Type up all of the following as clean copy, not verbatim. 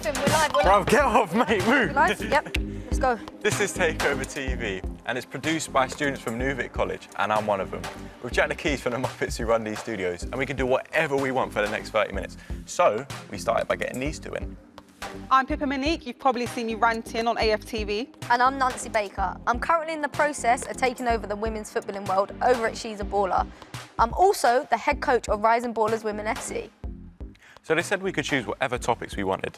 nothing. We're live. We're Bro, live. get off, mate. Move. We're live? Yep. Let's go. This is Takeover TV, and it's produced by students from NewVic College, and I'm one of them. We've Jack the Keys from the Muppets who run these studios, and we can do whatever we want for the next 30 minutes. So, we started by getting these two in. I'm Pippa Monique. You've probably seen me ranting on AFTV. And I'm Nancy Baker. I'm currently in the process of taking over the women's footballing world over at She's a Baller. I'm also the head coach of Rising Ballers Women FC. So they said we could choose whatever topics we wanted,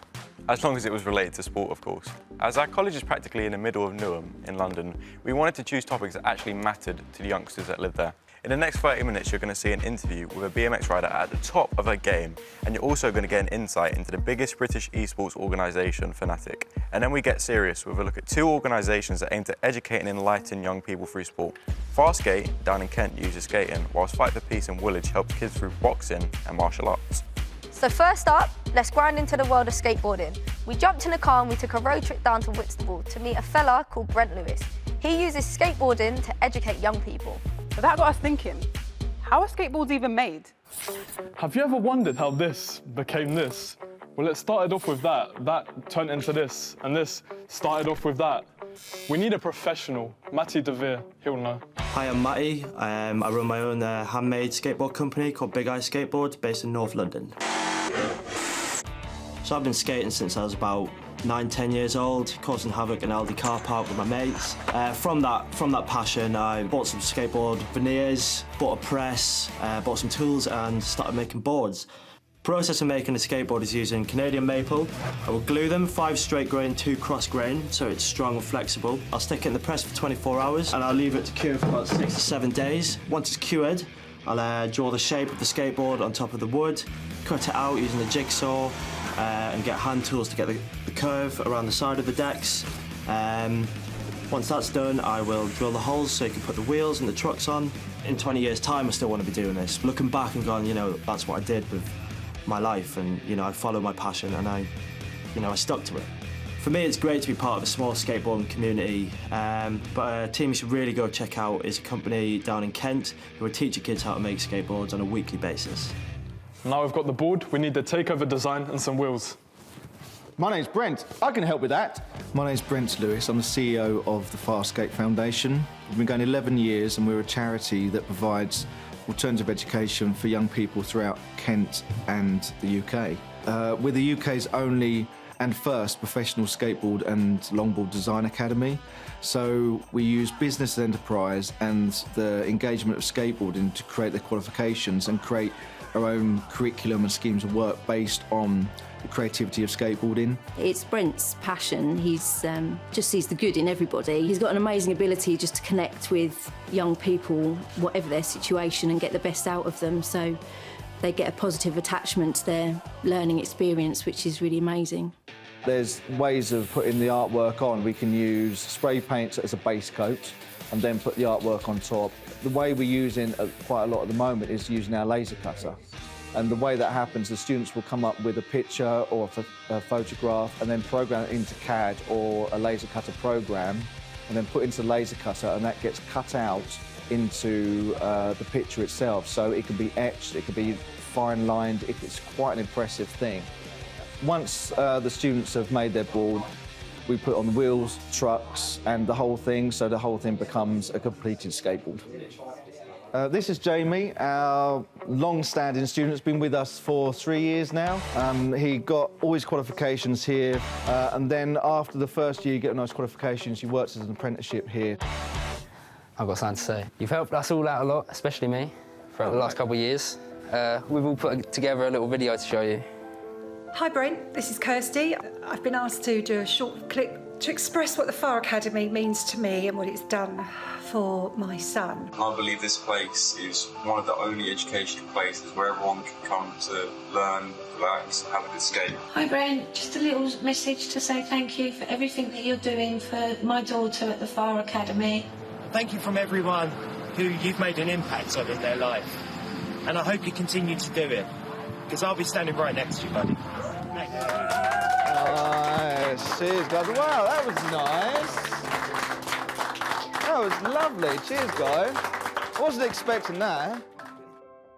as long as it was related to sport, of course. As our college is practically in the middle of Newham in London, we wanted to choose topics that actually mattered to the youngsters that live there. In the next 30 minutes, you're going to see an interview with a BMX rider at the top of her game, and you're also going to get an insight into the biggest British eSports organisation, Fnatic. And then we get serious with a look at two organisations that aim to educate and enlighten young people through sport. Fastskate, down in Kent, uses skating, whilst Fight for Peace in Woolwich helps kids through boxing and martial arts. So first up, let's grind into the world of skateboarding. We jumped in a car and we took a road trip down to Whitstable to meet a fella called Brent Lewis. He uses skateboarding to educate young people. But that got us thinking, how are skateboards even made? Have you ever wondered how this became this? Well, it started off with that turned into this, and this started off with that. We need a professional, Matty DeVere, he'll know. Hi, I'm Matty. I run my own handmade skateboard company called Big Eye Skateboard, based in North London. So I've been skating since I was about 9, 10 years old, causing havoc in Aldi car park with my mates. From that passion, I bought some skateboard veneers, bought a press, bought some tools and started making boards. The process of making a skateboard is using Canadian maple. I will glue them 5 straight grain, 2 cross grain, so it's strong and flexible. I'll stick it in the press for 24 hours and I'll leave it to cure for about 6 to 7 days. Once it's cured, I'll draw the shape of the skateboard on top of the wood, cut it out using the jigsaw, and get hand tools to get the curve around the side of the decks. Once that's done, I will drill the holes so you can put the wheels and the trucks on. In 20 years' time, I still want to be doing this. Looking back and going, you know, that's what I did with my life, and you know, I followed my passion and I stuck to it. For me, it's great to be part of a small skateboarding community, but a team you should really go check out is a company down in Kent who are teaching kids how to make skateboards on a weekly basis. Now we've got the board, we need the takeover design and some wheels. My name's Brent. I can help with that. My name's Brent Lewis. I'm the CEO of the Fastskate Foundation. We've been going 11 years and we're a charity that provides alternative education for young people throughout Kent and the UK. We're the UK's only and first professional skateboard and longboard design academy. So we use business and enterprise and the engagement of skateboarding to create the qualifications and create our own curriculum and schemes of work based on the creativity of skateboarding. It's Brent's passion. He's just sees the good in everybody. He's got an amazing ability just to connect with young people, whatever their situation, and get the best out of them. So they get a positive attachment to their learning experience, which is really amazing. There's ways of putting the artwork on. We can use spray paints as a base coat and then put the artwork on top. The way we're using quite a lot at the moment is using our laser cutter. And the way that happens, the students will come up with a picture or a photograph and then program it into CAD or a laser cutter program and then put into the laser cutter, and that gets cut out into the picture itself. So it can be etched, it can be fine lined. It's quite an impressive thing. Once the students have made their board, we put on the wheels, trucks, and the whole thing, so the whole thing becomes a completed skateboard. This is Jamie, our long-standing student. Has been with us for 3 years now. He got all his qualifications here, and then after the first year you get those qualifications, he works as an apprenticeship here. I've got something to say. You've helped us all out a lot, especially me, throughout the last couple of years. We've all put together a little video to show you. Hi Brent, this is Kirsty. I've been asked to do a short clip to express what the FAR Academy means to me and what it's done for my son. I believe this place is one of the only educational places where everyone can come to learn, relax, have a good skate. Hi Brent, just a little message to say thank you for everything that you're doing for my daughter at the FAR Academy. Thank you from everyone who you've made an impact on in their life. And I hope you continue to do it, because I'll be standing right next to you, buddy. Nice. Cheers, guys. Wow, that was nice. That was lovely. Cheers, guys. I wasn't expecting that.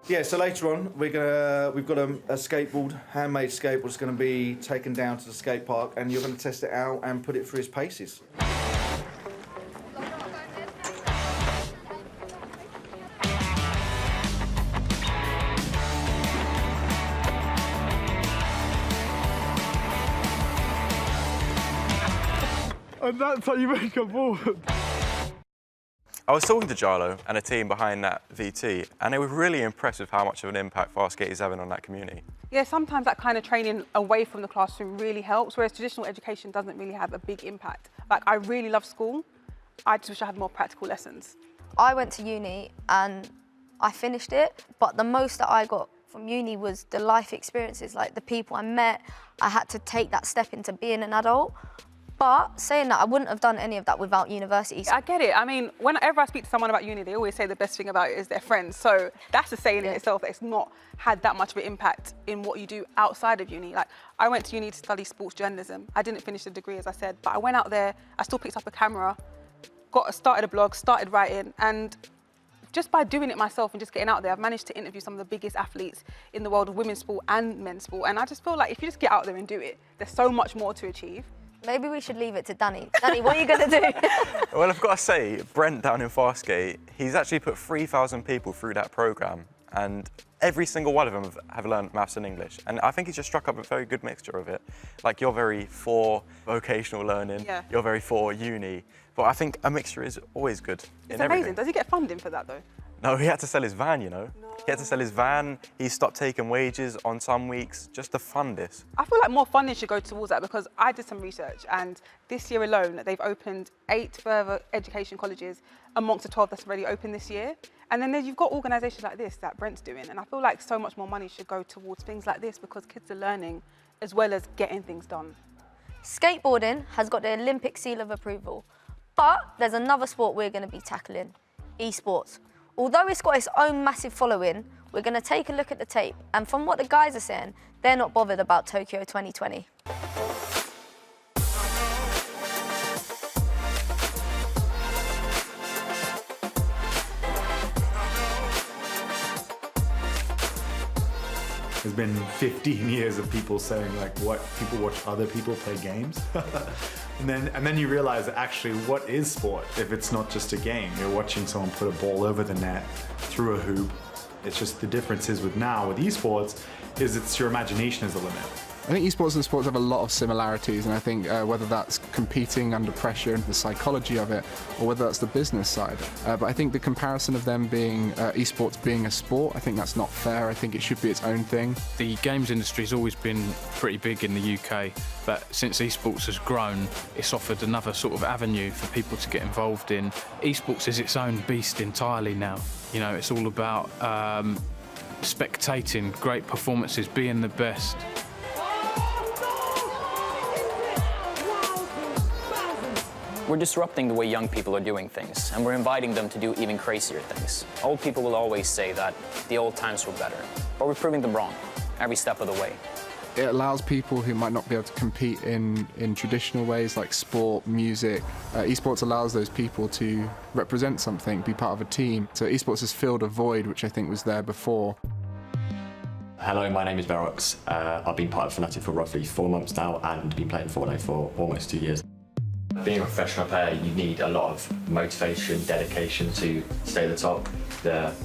Yeah, so later on we've got a skateboard, handmade skateboard, that's going to be taken down to the skate park, and you're going to test it out and put it through its paces. And that's how you make a board. I was talking to Jarlo and a team behind that VT, and they were really impressed with how much of an impact fast skate is having on that community. Yeah, sometimes that kind of training away from the classroom really helps, whereas traditional education doesn't really have a big impact. Like, I really love school. I just wish I had more practical lessons. I went to uni and I finished it, but the most that I got from uni was the life experiences, like the people I met. I had to take that step into being an adult. But saying that, I wouldn't have done any of that without university. I get it. I mean, whenever I speak to someone about uni, they always say the best thing about it is their friends. So that's a saying in itself that it's not had that much of an impact in what you do outside of uni. Like, I went to uni to study sports journalism. I didn't finish the degree, as I said, but I went out there, I still picked up a camera, started a blog, started writing, and just by doing it myself and just getting out there, I've managed to interview some of the biggest athletes in the world of women's sport and men's sport. And I just feel like if you just get out there and do it, there's so much more to achieve. Maybe we should leave it to Danny. Danny, what are you going to do? Well, I've got to say, Brent down in Fastskate, he's actually put 3,000 people through that programme, and every single one of them have learned maths and English. And I think he's just struck up a very good mixture of it. Like, you're very for vocational learning, you're very for uni, but I think a mixture is always good. It's amazing. Does he get funding for that, though? No, he had to sell his van, you know. He had to sell his van, he stopped taking wages on some weeks just to fund this. I feel like more funding should go towards that, because I did some research, and this year alone, they've opened 8 further education colleges amongst the 12 that's already opened this year. And then you've got organisations like this that Brent's doing, and I feel like so much more money should go towards things like this, because kids are learning as well as getting things done. Skateboarding has got the Olympic seal of approval, but there's another sport we're going to be tackling, eSports. Although it's got its own massive following, we're going to take a look at the tape, and from what the guys are saying, they're not bothered about Tokyo 2020. There's been 15 years of people saying, like, what people watch other people play games. And then you realize that actually, what is sport if it's not just a game? You're watching someone put a ball over the net, through a hoop. It's just the difference is with esports is it's your imagination is the limit. I think esports and sports have a lot of similarities, and I think whether that's competing under pressure and the psychology of it, or whether that's the business side. But I think the comparison of them being esports being a sport, I think that's not fair. I think it should be its own thing. The games industry's always been pretty big in the UK, but since esports has grown, it's offered another sort of avenue for people to get involved in. Esports is its own beast entirely now. You know, it's all about spectating great performances, being the best. We're disrupting the way young people are doing things, and we're inviting them to do even crazier things. Old people will always say that the old times were better, but we're proving them wrong every step of the way. It allows people who might not be able to compete in traditional ways like sport, music. Esports allows those people to represent something, be part of a team. So esports has filled a void which I think was there before. Hello, my name is Verox. I've been part of Fnatic for roughly 4 months now and been playing Fortnite for almost 2 years. Being a professional player, you need a lot of motivation, dedication to stay at the top.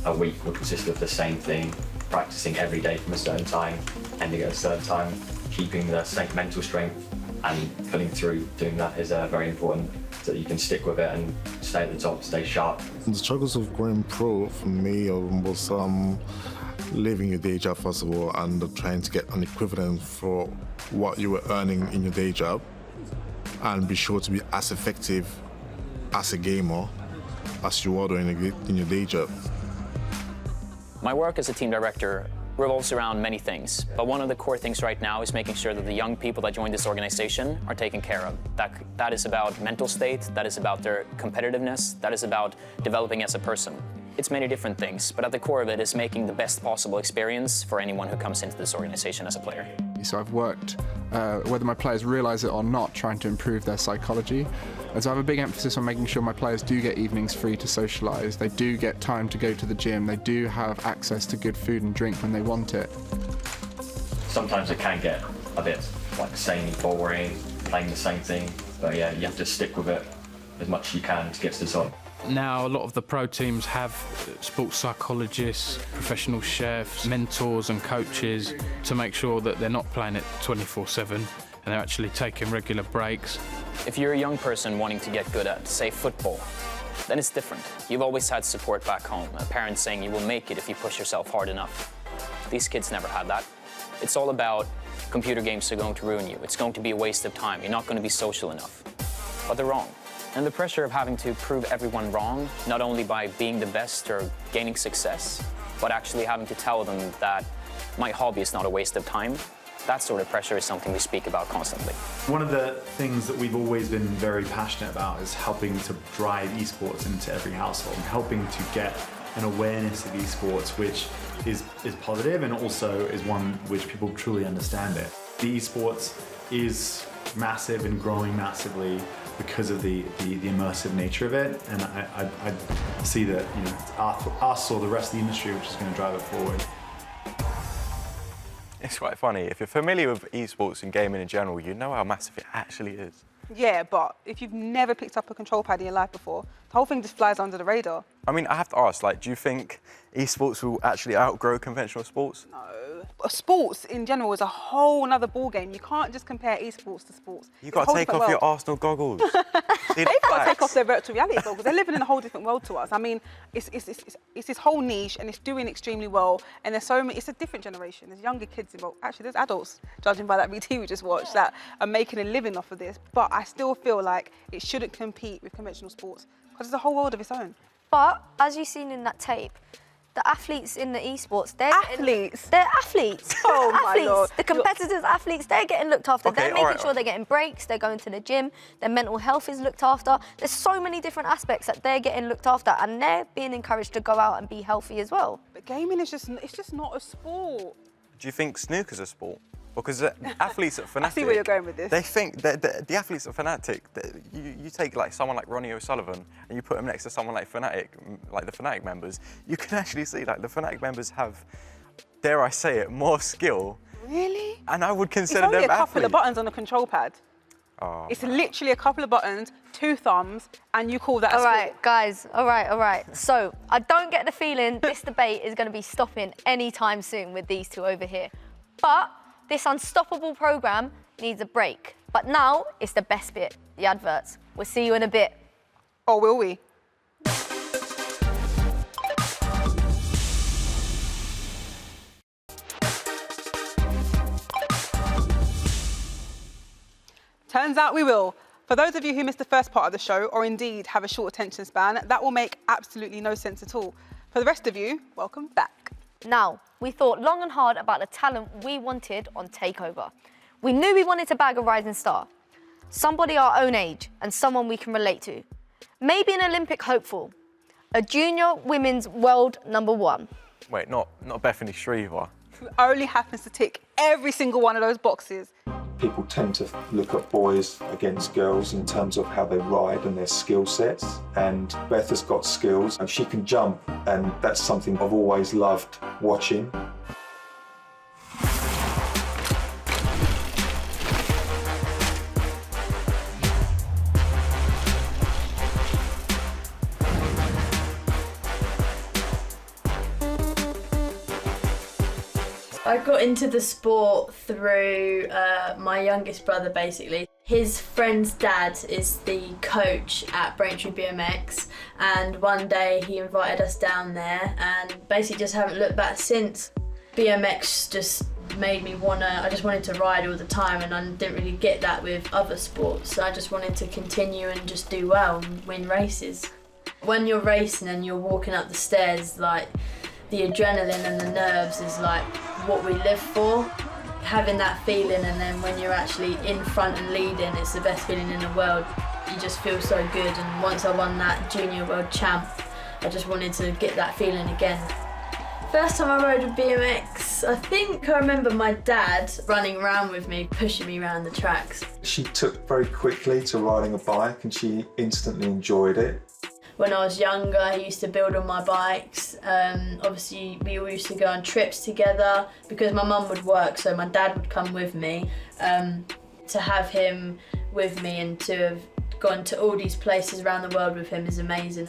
A week will consist of the same thing, practicing every day from a certain time, ending at a certain time, keeping the same mental strength and pulling through. Doing that is very important so that you can stick with it and stay at the top, stay sharp. The struggles of going pro for me was leaving your day job first of all and trying to get an equivalent for what you were earning in your day job, and be sure to be as effective as a gamer as you are doing in your day job. My work as a team director revolves around many things, but one of the core things right now is making sure that the young people that join this organization are taken care of. That is about mental state, that is about their competitiveness, that is about developing as a person. It's many different things, but at the core of it is making the best possible experience for anyone who comes into this organization as a player. So I've worked, whether my players realise it or not, trying to improve their psychology. And so I have a big emphasis on making sure my players do get evenings free to socialise, they do get time to go to the gym, they do have access to good food and drink when they want it. Sometimes it can get a bit like samey, boring, playing the same thing, but yeah, you have to stick with it as much as you can to get to the top. Now, a lot of the pro teams have sports psychologists, professional chefs, mentors and coaches to make sure that they're not playing it 24/7 and they're actually taking regular breaks. If you're a young person wanting to get good at, say, football, then it's different. You've always had support back home, a parent saying you will make it if you push yourself hard enough. These kids never had that. It's all about computer games are going to ruin you. It's going to be a waste of time. You're not going to be social enough. But they're wrong. And the pressure of having to prove everyone wrong, not only by being the best or gaining success, but actually having to tell them that my hobby is not a waste of time, that sort of pressure is something we speak about constantly. One of the things that we've always been very passionate about is helping to drive esports into every household, and helping to get an awareness of esports which is positive and also is one which people truly understand it. The esports is massive and growing massively because of the immersive nature of it, and I see that, you know, it's us or the rest of the industry which is going to drive it forward. It's quite funny. If you're familiar with esports and gaming in general, you know how massive it actually is. Yeah, but if you've never picked up a control pad in your life before, the whole thing just flies under the radar. I mean, I have to ask, like, do you think esports will actually outgrow conventional sports? No. Sports in general is a whole other ballgame. You can't just compare esports to sports. You've got to take off your Arsenal goggles. They've got to take off their virtual reality goggles. They're living in a whole different world to us. I mean, it's this whole niche, and it's doing extremely well. And there's so many. It's a different generation. There's younger kids involved. Actually, there's adults, judging by that BT we just watched, that are making a living off of this. But I still feel like it shouldn't compete with conventional sports because it's a whole world of its own. But as you've seen in that tape, the athletes in the esports, they're athletes. They're athletes. Oh my athletes. Lord. The competitors, athletes, they're getting looked after. Okay, they're making sure they're getting breaks. They're going to the gym. Their mental health is looked after. There's so many different aspects that they're getting looked after, and they're being encouraged to go out and be healthy as well. But gaming is just not a sport. Do you think snooker's a sport? Because the athletes at Fnatic... I see where you're going with this. They think that the athletes at Fnatic, you take like someone like Ronnie O'Sullivan and you put him next to someone like Fnatic, like the Fnatic members, you can actually see like the Fnatic members have, dare I say it, more skill. Really? And I would consider them It's only a couple athletes. of buttons on a control pad. Oh, It's literally a couple of buttons, 2 thumbs, and you call that a All sport. right, guys, all right. So I don't get the feeling this debate is going to be stopping anytime soon with these two over here. But this unstoppable programme needs a break. But now it's the best bit, the adverts. We'll see you in a bit. Or will we? Turns out we will. For those of you who missed the first part of the show, or indeed have a short attention span, that will make absolutely no sense at all. For the rest of you, welcome back. Now, we thought long and hard about the talent we wanted on Takeover. We knew we wanted to bag a rising star, somebody our own age and someone we can relate to. Maybe an Olympic hopeful, a junior women's world #1. Wait, not Bethany Shriever. Who only happens to tick every single one of those boxes. People tend to look at boys against girls in terms of how they ride and their skill sets. And Beth has got skills and she can jump, and that's something I've always loved watching. I got into the sport through my youngest brother, basically. His friend's dad is the coach at Braintree BMX, and one day he invited us down there, and basically just haven't looked back since. BMX just made me I just wanted to ride all the time, and I didn't really get that with other sports, so I just wanted to continue and just do well and win races. When you're racing and you're walking up the stairs, like, the adrenaline and the nerves is like what we live for. Having that feeling, and then when you're actually in front and leading, it's the best feeling in the world. You just feel so good, and once I won that junior world champ, I just wanted to get that feeling again. First time I rode a BMX, BMX, I think I remember my dad running around with me, pushing me around the tracks. She took very quickly to riding a bike and she instantly enjoyed it. When I was younger, he used to build on my bikes. Obviously, we all used to go on trips together because my mum would work, so my dad would come with me. To have him with me and to have gone to all these places around the world with him is amazing.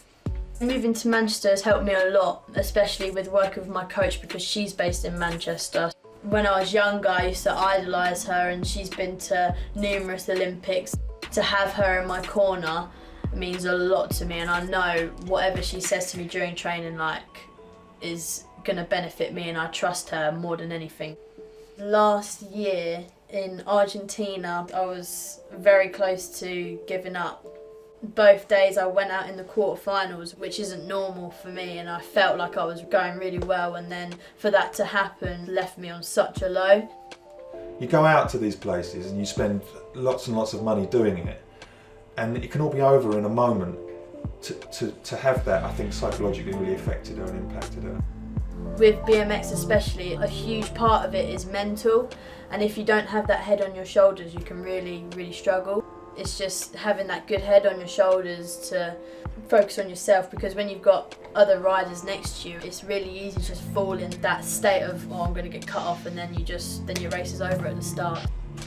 Moving to Manchester has helped me a lot, especially with working with my coach because she's based in Manchester. When I was younger, I used to idolise her and she's been to numerous Olympics. To have her in my corner means a lot to me, and I know whatever she says to me during training is gonna benefit me, and I trust her more than anything. Last year in Argentina, I was very close to giving up. Both days I went out in the quarterfinals, which isn't normal for me, and I felt like I was going really well, and then for that to happen left me on such a low. You go out to these places and you spend lots and lots of money doing it, and it can all be over in a moment. To have that, I think psychologically really affected her and impacted her. With BMX especially, a huge part of it is mental, and if you don't have that head on your shoulders, you can really, really struggle. It's just having that good head on your shoulders to focus on yourself, because when you've got other riders next to you, it's really easy to just fall in that state of, oh, I'm going to get cut off, and then your race is over at the start.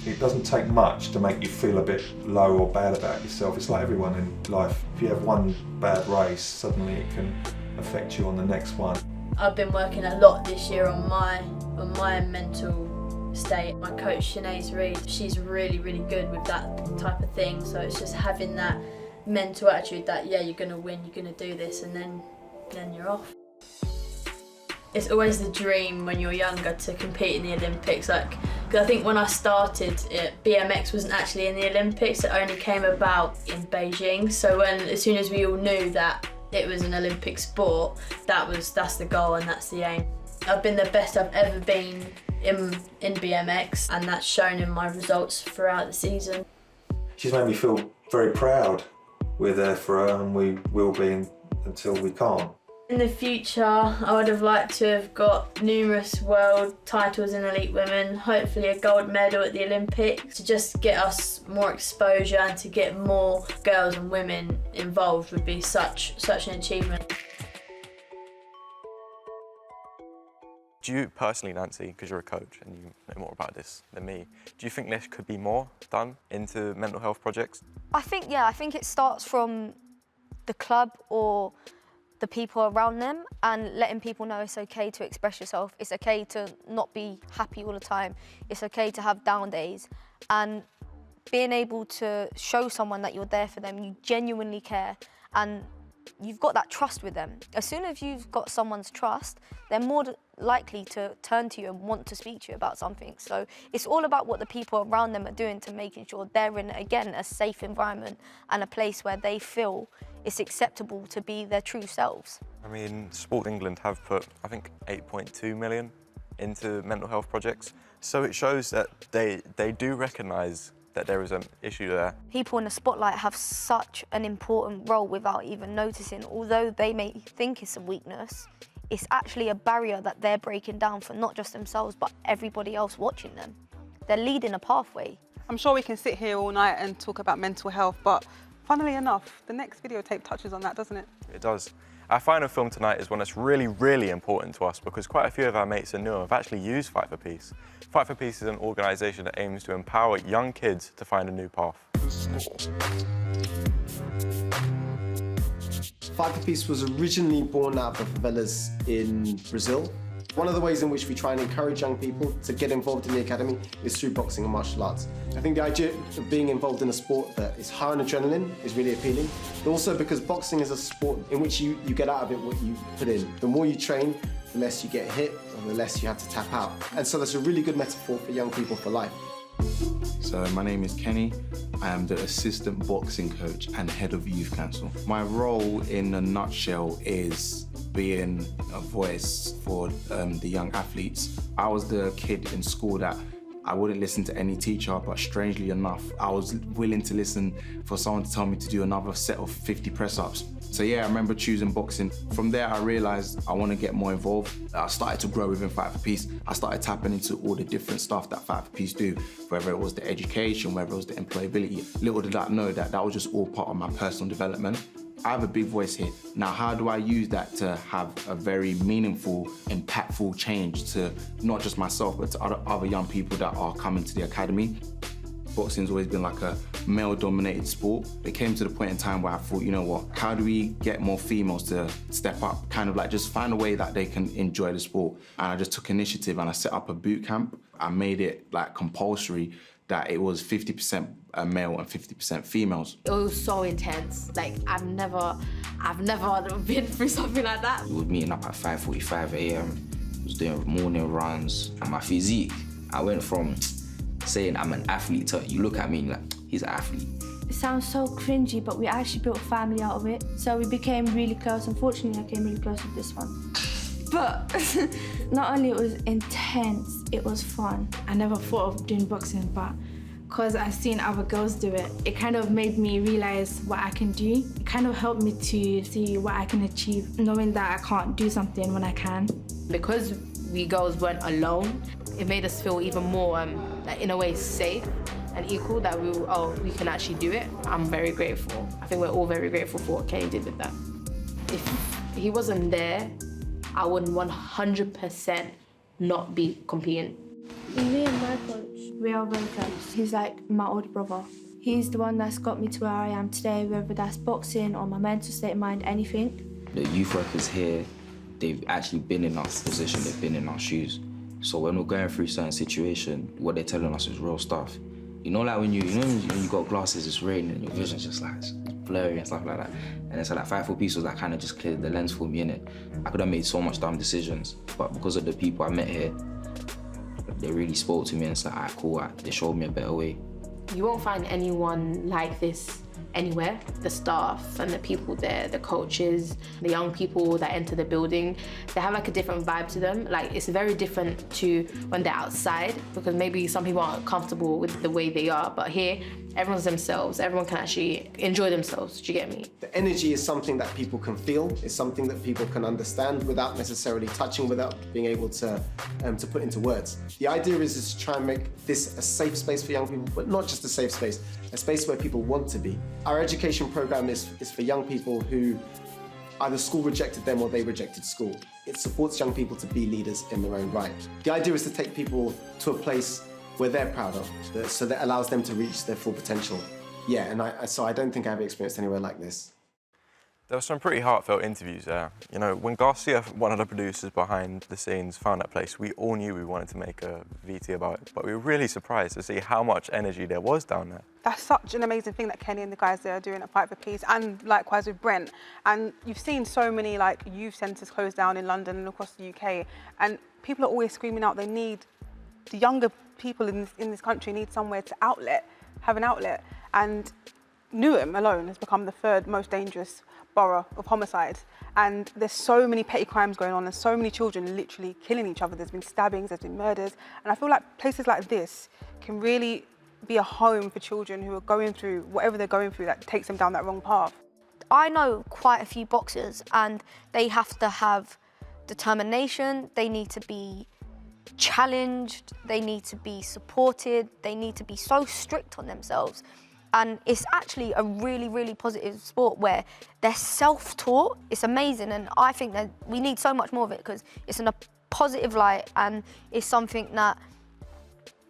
It doesn't take much to make you feel a bit low or bad about yourself. It's like everyone in life. If you have one bad race, suddenly it can affect you on the next one. I've been working a lot this year on my mental state. My coach, Sinead Reid, she's really, really good with that type of thing. So it's just having that mental attitude that, yeah, you're gonna win, you're gonna do this, and then you're off. It's always the dream when you're younger to compete in the Olympics. Because I think when I started, BMX wasn't actually in the Olympics. It only came about in Beijing. So as soon as we all knew that it was an Olympic sport, that's the goal and that's the aim. I've been the best I've ever been in BMX, and that's shown in my results throughout the season. She's made me feel very proud. We're there for her, and we will be until we can't. In the future, I would have liked to have got numerous world titles in elite women, hopefully a gold medal at the Olympics, to just get us more exposure and to get more girls and women involved would be such an achievement. Do you personally, Nancy, because you're a coach and you know more about this than me, do you think there could be more done into mental health projects? I think it starts from the club or the people around them, and letting people know it's okay to express yourself. It's okay to not be happy all the time. It's okay to have down days, and being able to show someone that you're there for them, you genuinely care, and you've got that trust with them. As soon as you've got someone's trust, they're more likely to turn to you and want to speak to you about something. So it's all about what the people around them are doing to making sure they're in, again, a safe environment and a place where they feel it's acceptable to be their true selves. I mean, Sport England have put, I think, 8.2 million into mental health projects. So it shows that they do recognise that there is an issue there. People in the spotlight have such an important role without even noticing. Although they may think it's a weakness, it's actually a barrier that they're breaking down for not just themselves, but everybody else watching them. They're leading a pathway. I'm sure we can sit here all night and talk about mental health, but funnily enough, the next videotape touches on that, doesn't it? It does. Our final film tonight is one that's really, really important to us because quite a few of our mates in Newham have actually used Fight for Peace. Fight for Peace is an organisation that aims to empower young kids to find a new path. Fight for Peace was originally born out of the favelas in Brazil. One of the ways in which we try and encourage young people to get involved in the academy is through boxing and martial arts. I think the idea of being involved in a sport that is high on adrenaline is really appealing, but also because boxing is a sport in which you get out of it what you put in. The more you train, the less you get hit, and the less you have to tap out. And so that's a really good metaphor for young people for life. So my name is Kenny. I am the assistant boxing coach and head of youth council. My role in a nutshell is being a voice for the young athletes. I was the kid in school that I wouldn't listen to any teacher, but strangely enough, I was willing to listen for someone to tell me to do another set of 50 press-ups. So yeah, I remember choosing boxing. From there, I realized I want to get more involved. I started to grow within Fight for Peace. I started tapping into all the different stuff that Fight for Peace do, whether it was the education, whether it was the employability. Little did I know that that was just all part of my personal development. I have a big voice here. Now, how do I use that to have a very meaningful, impactful change to not just myself, but to other young people that are coming to the academy? Boxing's always been like a male-dominated sport. It came to the point in time where I thought, you know what, how do we get more females to step up? Kind of like just find a way that they can enjoy the sport. And I just took initiative and I set up a boot camp. I made it like compulsory that it was 50% male and 50% females. It was so intense. Like I've never been through something like that. We were meeting up at 5:45 a.m. was doing morning runs, and my physique, I went from saying I'm an athlete to you look at me and you're like, he's an athlete. It sounds so cringy, but we actually built a family out of it. So we became really close. Unfortunately, I came really close with this one. But not only it was intense, it was fun. I never thought of doing boxing, but because I've seen other girls do it, it kind of made me realize what I can do. It kind of helped me to see what I can achieve, knowing that I can't do something when I can. Because we girls weren't alone, it made us feel even more, like, in a way, safe and equal, that we can actually do it. I'm very grateful. I think we're all very grateful for what Kenny did with that. If he wasn't there, I would 100% not be competing. Me and my coach, we are very close. He's like my older brother. He's the one that's got me to where I am today, whether that's boxing or my mental state of mind, anything. The youth workers here, they've actually been in our position, they've been in our shoes. So when we're going through certain situations, what they're telling us is real stuff. You know, like when you got glasses, it's raining and your vision's just like, it's blurry and stuff like that. And it's like Fight for Peace was like kind of just cleared the lens for me, innit? I could have made so much dumb decisions, but because of the people I met here, they really spoke to me and it's like, alright, cool, they showed me a better way. You won't find anyone like this anywhere. The staff and the people there, the coaches, the young people that enter the building, they have like a different vibe to them. Like it's very different to when they're outside, because maybe some people aren't comfortable with the way they are, but here, everyone's themselves. Everyone can actually enjoy themselves, do you get me? The energy is something that people can feel, it's something that people can understand without necessarily touching, without being able to put into words. The idea is to try and make this a safe space for young people, but not just a safe space, a space where people want to be. Our education program is for young people who either school rejected them or they rejected school. It supports young people to be leaders in their own right. The idea is to take people to a place where they're proud of, so that allows them to reach their full potential. Yeah, and so I don't think I've experienced anywhere like this. There were some pretty heartfelt interviews there. You know, when Garcia, one of the producers behind the scenes, found that place, we all knew we wanted to make a VT about it, but we were really surprised to see how much energy there was down there. That's such an amazing thing that Kenny and the guys there are doing at Fight for Peace, and likewise with Brent. And you've seen so many like youth centres closed down in London and across the UK, and people are always screaming out they need, the younger people in this country need somewhere to have an outlet. And Newham alone has become the third most dangerous borough of homicides. And there's so many petty crimes going on and so many children literally killing each other. There's been stabbings, there's been murders. And I feel like places like this can really be a home for children who are going through whatever they're going through that takes them down that wrong path. I know quite a few boxers and they have to have determination, they need to be challenged, they need to be supported, they need to be so strict on themselves. And it's actually a really, really positive sport where they're self-taught. It's amazing, and I think that we need so much more of it because it's in a positive light and it's something that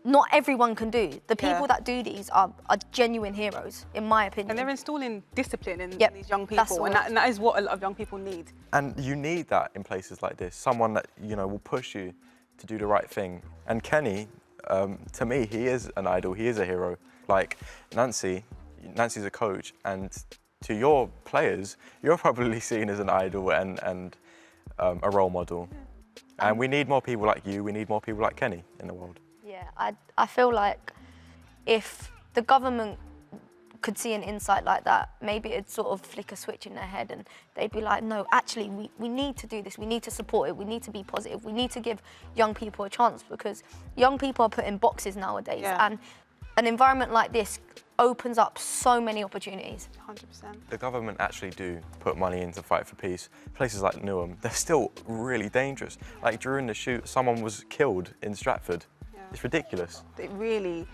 not everyone can do. The people that do these are genuine heroes, in my opinion. And they're installing discipline in these young people, and that is what a lot of young people need. And you need that in places like this, someone that, you know, will push you to do the right thing. And Kenny, to me, he is an idol, he is a hero. Like Nancy's a coach, and to your players, you're probably seen as an idol and a role model. And we need more people like you, we need more people like Kenny in the world. Yeah, I feel like if the government could see an insight like that, maybe it'd sort of flick a switch in their head and they'd be like, no, actually, we need to do this. We need to support it. We need to be positive. We need to give young people a chance, because young people are put in boxes nowadays. And an environment like this opens up so many opportunities. 100%. The government actually do put money into Fight for Peace. Places like Newham, they're still really dangerous. Like during the shoot, someone was killed in Stratford. It's ridiculous. It really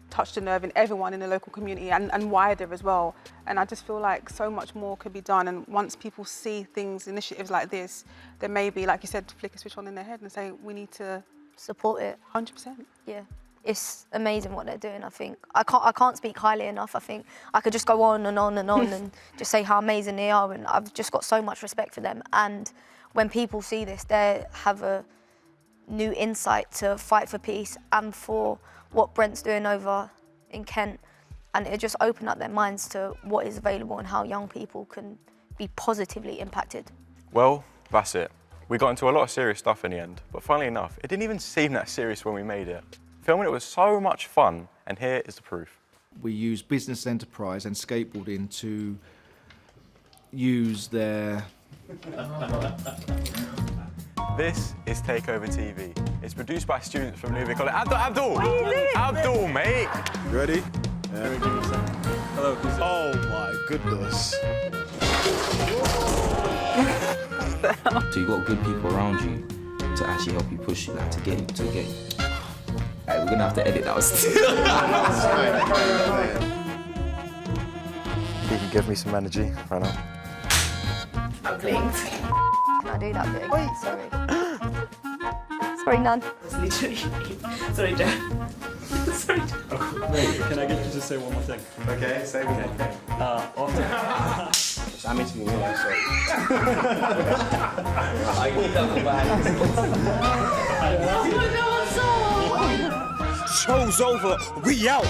touched a nerve in everyone in the local community and wider as well. And I just feel like so much more could be done. And once people see things, initiatives like this, there may be, like you said, flick a switch on in their head and say, we need to support it. 100%. Yeah. It's amazing what they're doing, I think. I can't speak highly enough. I think I could just go on and on and on and just say how amazing they are, and I've just got so much respect for them. And when people see this, they have a new insight to Fight for Peace and for what Brent's doing over in Kent, and it just opened up their minds to what is available and how young people can be positively impacted. Well, that's it. We got into a lot of serious stuff in the end, but funnily enough, it didn't even seem that serious when we made it. Filming it was so much fun, and here is the proof. We use business enterprise and skateboarding to use their... This is Takeover TV. It's produced by students from NewVic College. Abdul, mate! You ready? Yeah. Hello. Oh my goodness. So you got good people around you to actually help you push you, like to get you. Right, we're gonna have to edit that. You can give me some energy right now. I'm blinked. Can I do that bit again? Sorry. Sorry, Nan. That's literally... Sorry, Joe. Sorry, Joe. Wait, can I get you to say one more thing? Okay, say one more thing. I'm interviewing you, so... Show's over. We out.